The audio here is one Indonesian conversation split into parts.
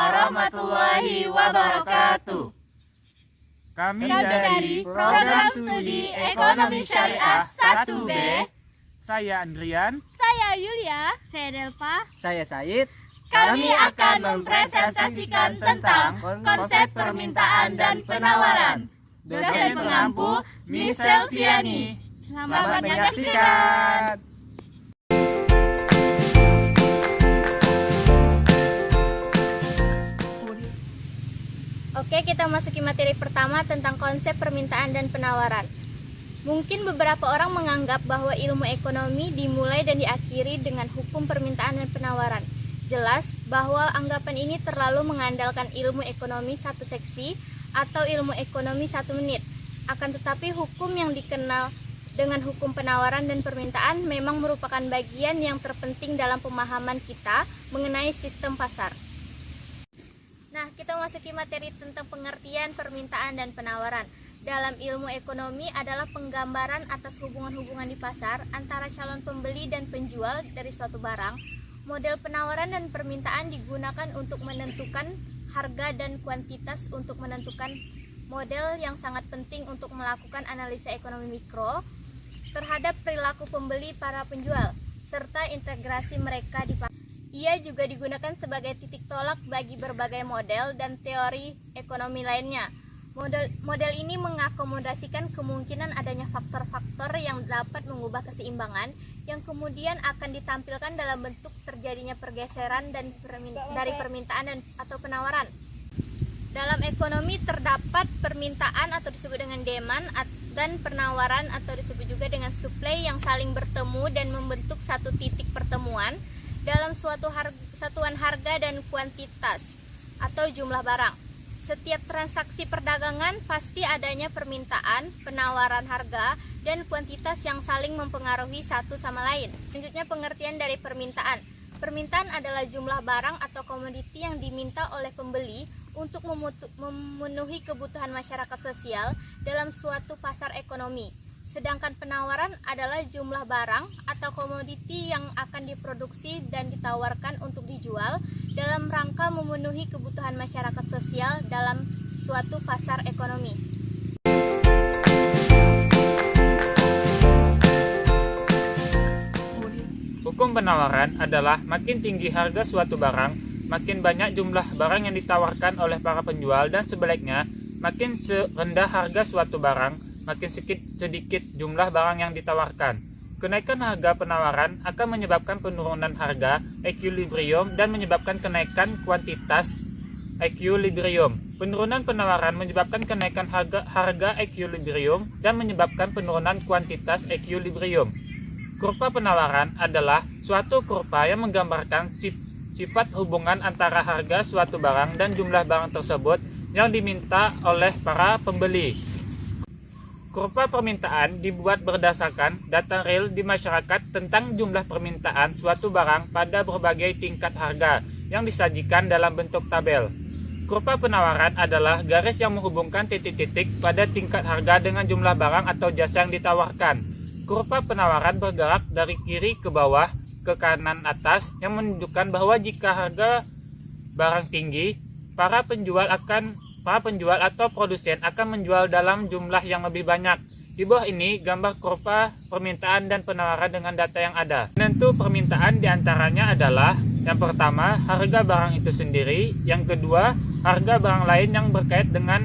warahmatullahi wabarakatuh. Kami dari Program Studi Ekonomi Syariah 1B. Saya Andrian. Saya Yulia. Saya Delpa. Saya Said. Kami akan mempresentasikan tentang konsep permintaan dan penawaran. Dosen pengampu Miss Selviani. Selamat menyaksikan. Oke, kita masuki materi pertama tentang konsep permintaan dan penawaran. Mungkin beberapa orang menganggap bahwa ilmu ekonomi dimulai dan diakhiri dengan hukum permintaan dan penawaran. Jelas bahwa anggapan ini terlalu mengandalkan ilmu ekonomi satu seksi atau ilmu ekonomi 1 menit. Akan tetapi hukum yang dikenal dengan hukum penawaran dan permintaan memang merupakan bagian yang terpenting dalam pemahaman kita mengenai sistem pasar. Nah, kita masuki materi tentang pengertian permintaan dan penawaran. Dalam ilmu ekonomi adalah penggambaran atas hubungan-hubungan di pasar antara calon pembeli dan penjual dari suatu barang. Model penawaran dan permintaan digunakan untuk menentukan harga dan kuantitas, untuk menentukan model yang sangat penting untuk melakukan analisa ekonomi mikro terhadap perilaku pembeli para penjual, serta integrasi mereka di pasar. Ia juga digunakan sebagai titik tolak bagi berbagai model dan teori ekonomi lainnya. Model ini mengakomodasikan kemungkinan adanya faktor-faktor yang dapat mengubah keseimbangan yang kemudian akan ditampilkan dalam bentuk terjadinya pergeseran dari permintaan atau penawaran. Dalam ekonomi terdapat permintaan atau disebut dengan demand dan penawaran atau disebut juga dengan supply yang saling bertemu dan membentuk satu titik pertemuan dalam suatu satuan harga dan kuantitas atau jumlah barang. Setiap transaksi perdagangan pasti adanya permintaan, penawaran harga, dan kuantitas yang saling mempengaruhi satu sama lain. Selanjutnya pengertian dari permintaan. Permintaan adalah jumlah barang atau komoditi yang diminta oleh pembeli untuk memenuhi kebutuhan masyarakat sosial dalam suatu pasar ekonomi. Sedangkan penawaran adalah jumlah barang atau komoditi yang akan diproduksi dan ditawarkan untuk dijual dalam rangka memenuhi kebutuhan masyarakat sosial dalam suatu pasar ekonomi. Hukum penawaran adalah makin tinggi harga suatu barang, makin banyak jumlah barang yang ditawarkan oleh para penjual, dan sebaliknya, makin rendah harga suatu barang, makin sedikit jumlah barang yang ditawarkan. Kenaikan harga penawaran akan menyebabkan penurunan harga equilibrium dan menyebabkan kenaikan kuantitas equilibrium. Penurunan penawaran menyebabkan kenaikan harga equilibrium dan menyebabkan penurunan kuantitas equilibrium. Kurva penawaran adalah suatu kurva yang menggambarkan sifat hubungan antara harga suatu barang dan jumlah barang tersebut yang diminta oleh para pembeli. Kurva permintaan dibuat berdasarkan data real di masyarakat tentang jumlah permintaan suatu barang pada berbagai tingkat harga yang disajikan dalam bentuk tabel. Kurva penawaran adalah garis yang menghubungkan titik-titik pada tingkat harga dengan jumlah barang atau jasa yang ditawarkan. Kurva penawaran bergerak dari kiri ke bawah ke kanan atas yang menunjukkan bahwa jika harga barang tinggi, para penjual atau produsen akan menjual dalam jumlah yang lebih banyak. Di bawah ini gambar kurva permintaan dan penawaran dengan data yang ada. Penentu permintaan diantaranya adalah yang pertama, harga barang itu sendiri. Yang kedua, harga barang lain yang berkait dengan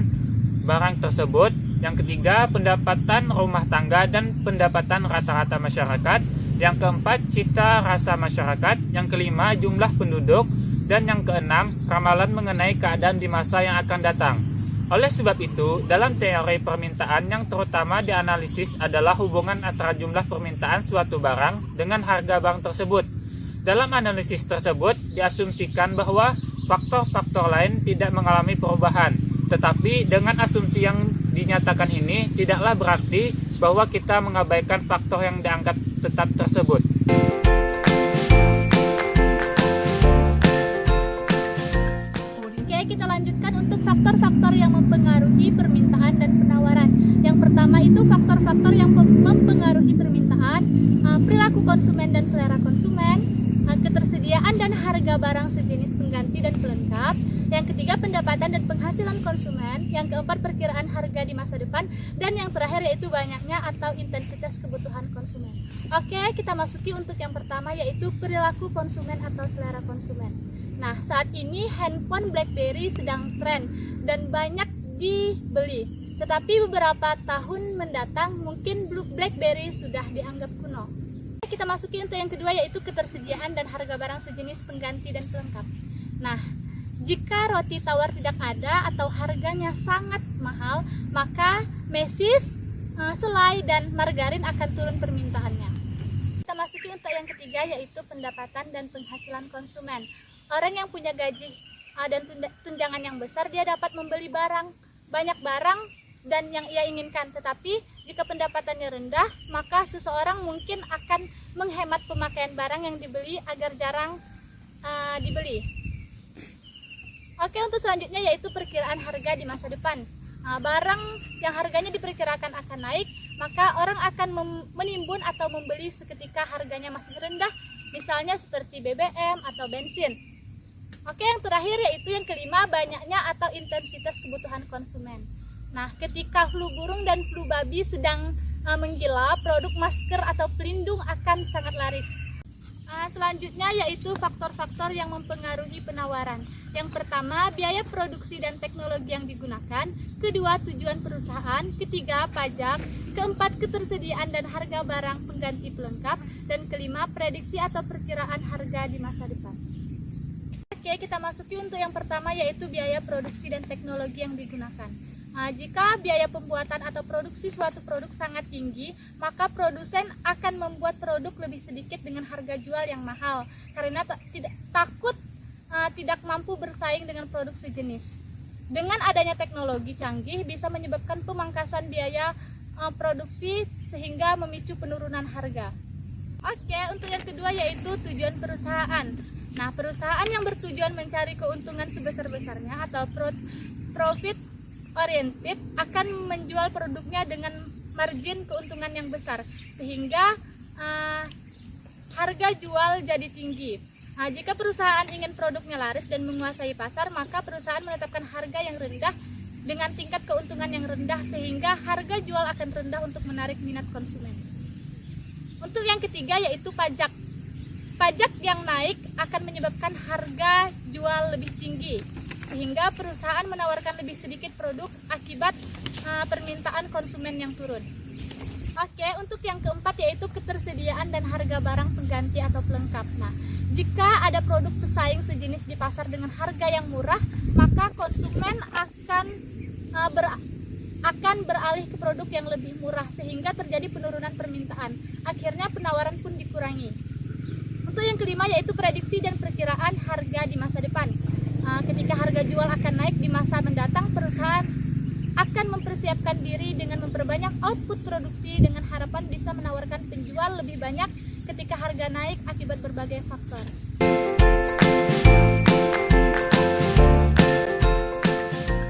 barang tersebut. Yang ketiga, pendapatan rumah tangga dan pendapatan rata-rata masyarakat. Yang keempat, cita rasa masyarakat. Yang kelima, jumlah penduduk. Dan yang keenam, ramalan mengenai keadaan di masa yang akan datang. Oleh sebab itu, dalam teori permintaan yang terutama dianalisis adalah hubungan antara jumlah permintaan suatu barang dengan harga barang tersebut. Dalam analisis tersebut, diasumsikan bahwa faktor-faktor lain tidak mengalami perubahan. Tetapi dengan asumsi yang dinyatakan ini, tidaklah berarti bahwa kita mengabaikan faktor yang dianggap tetap tersebut. Kita lanjutkan untuk faktor-faktor yang mempengaruhi permintaan dan penawaran. Yang pertama itu faktor-faktor yang mempengaruhi permintaan, perilaku konsumen dan selera konsumen, ketersediaan dan harga barang sejenis pengganti dan pelengkap. Yang ketiga, pendapatan dan penghasilan konsumen. Yang keempat, perkiraan harga di masa depan. Dan yang terakhir yaitu banyaknya atau intensitas kebutuhan konsumen. Oke, kita masuki untuk yang pertama, yaitu perilaku konsumen atau selera konsumen. Nah, saat ini handphone BlackBerry sedang tren dan banyak dibeli. Tetapi beberapa tahun mendatang mungkin BlackBerry sudah dianggap kuno. Kita masuki untuk yang kedua, yaitu ketersediaan dan harga barang sejenis pengganti dan pelengkap. Nah, jika roti tawar tidak ada atau harganya sangat mahal, maka mesis, selai, dan margarin akan turun permintaannya. Kita masuki untuk yang ketiga, yaitu pendapatan dan penghasilan konsumen. Orang yang punya gaji dan tunjangan yang besar, dia dapat membeli banyak barang dan yang ia inginkan. Tetapi jika pendapatannya rendah, maka seseorang mungkin akan menghemat pemakaian barang yang dibeli agar jarang dibeli. Oke, untuk selanjutnya yaitu perkiraan harga di masa depan. Barang yang harganya diperkirakan akan naik, maka orang akan menimbun atau membeli seketika harganya masih rendah, misalnya seperti BBM atau bensin. Oke, yang terakhir yaitu yang kelima, banyaknya atau intensitas kebutuhan konsumen. Nah, ketika flu burung dan flu babi sedang menggila, produk masker atau pelindung akan sangat laris. Selanjutnya yaitu faktor-faktor yang mempengaruhi penawaran. Yang pertama, biaya produksi dan teknologi yang digunakan. Kedua, tujuan perusahaan. Ketiga, pajak. Keempat, ketersediaan dan harga barang pengganti pelengkap. Dan kelima, prediksi atau perkiraan harga di masa depan. Oke, kita masuki untuk yang pertama, yaitu biaya produksi dan teknologi yang digunakan. Jika biaya pembuatan atau produksi suatu produk sangat tinggi, maka produsen akan membuat produk lebih sedikit dengan harga jual yang mahal karena takut tidak mampu bersaing dengan produk sejenis. Dengan adanya teknologi canggih bisa menyebabkan pemangkasan biaya produksi sehingga memicu penurunan harga. Oke, untuk yang kedua yaitu tujuan perusahaan. Nah, perusahaan yang bertujuan mencari keuntungan sebesar-besarnya atau profit oriented akan menjual produknya dengan margin keuntungan yang besar sehingga harga jual jadi tinggi. Jika perusahaan ingin produknya laris dan menguasai pasar, maka perusahaan menetapkan harga yang rendah dengan tingkat keuntungan yang rendah sehingga harga jual akan rendah untuk menarik minat konsumen. Untuk yang ketiga yaitu pajak. Pajak yang naik akan menyebabkan harga jual lebih tinggi sehingga perusahaan menawarkan lebih sedikit produk akibat permintaan konsumen yang turun. Oke, untuk yang keempat yaitu ketersediaan dan harga barang pengganti atau pelengkap. Nah, jika ada produk pesaing sejenis di pasar dengan harga yang murah, maka konsumen akan beralih ke produk yang lebih murah sehingga terjadi penurunan permintaan. Akhirnya penawaran pun dikurangi. Untuk yang kelima yaitu prediksi dan perkiraan harga di masa depan. Ketika harga jual akan naik di masa mendatang, perusahaan akan mempersiapkan diri dengan memperbanyak output produksi dengan harapan bisa menawarkan penjual lebih banyak ketika harga naik akibat berbagai faktor.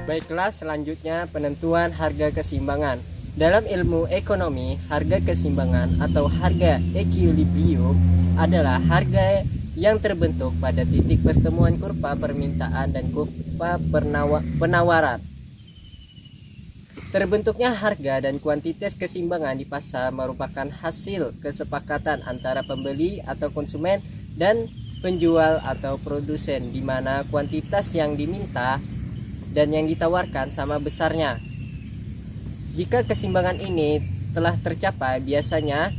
Baiklah, selanjutnya penentuan harga keseimbangan. Dalam ilmu ekonomi, harga keseimbangan atau harga equilibrium adalah harga yang terbentuk pada titik pertemuan kurva permintaan dan kurva penawaran. Terbentuknya harga dan kuantitas keseimbangan di pasar merupakan hasil kesepakatan antara pembeli atau konsumen dan penjual atau produsen, di mana kuantitas yang diminta dan yang ditawarkan sama besarnya. Jika keseimbangan ini telah tercapai, biasanya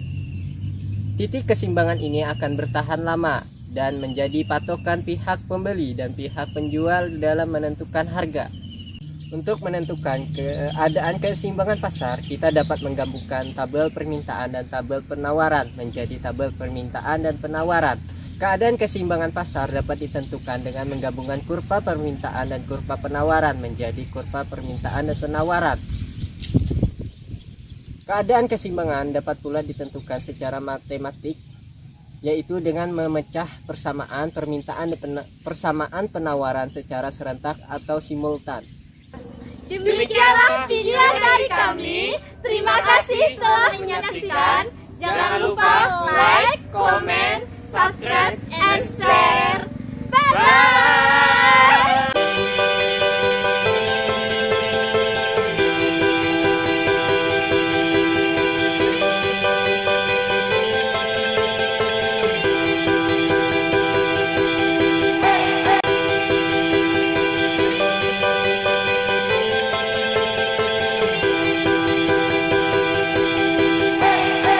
titik keseimbangan ini akan bertahan lama dan menjadi patokan pihak pembeli dan pihak penjual dalam menentukan harga. Untuk menentukan keadaan keseimbangan pasar, kita dapat menggabungkan tabel permintaan dan tabel penawaran menjadi tabel permintaan dan penawaran. Keadaan keseimbangan pasar dapat ditentukan dengan menggabungkan kurva permintaan dan kurva penawaran menjadi kurva permintaan dan penawaran. Keadaan keseimbangan dapat pula ditentukan secara matematik, yaitu dengan memecah persamaan permintaan dan persamaan penawaran secara serentak atau simultan. Demikianlah video dari kami. Terima kasih telah menyaksikan. Jangan lupa like,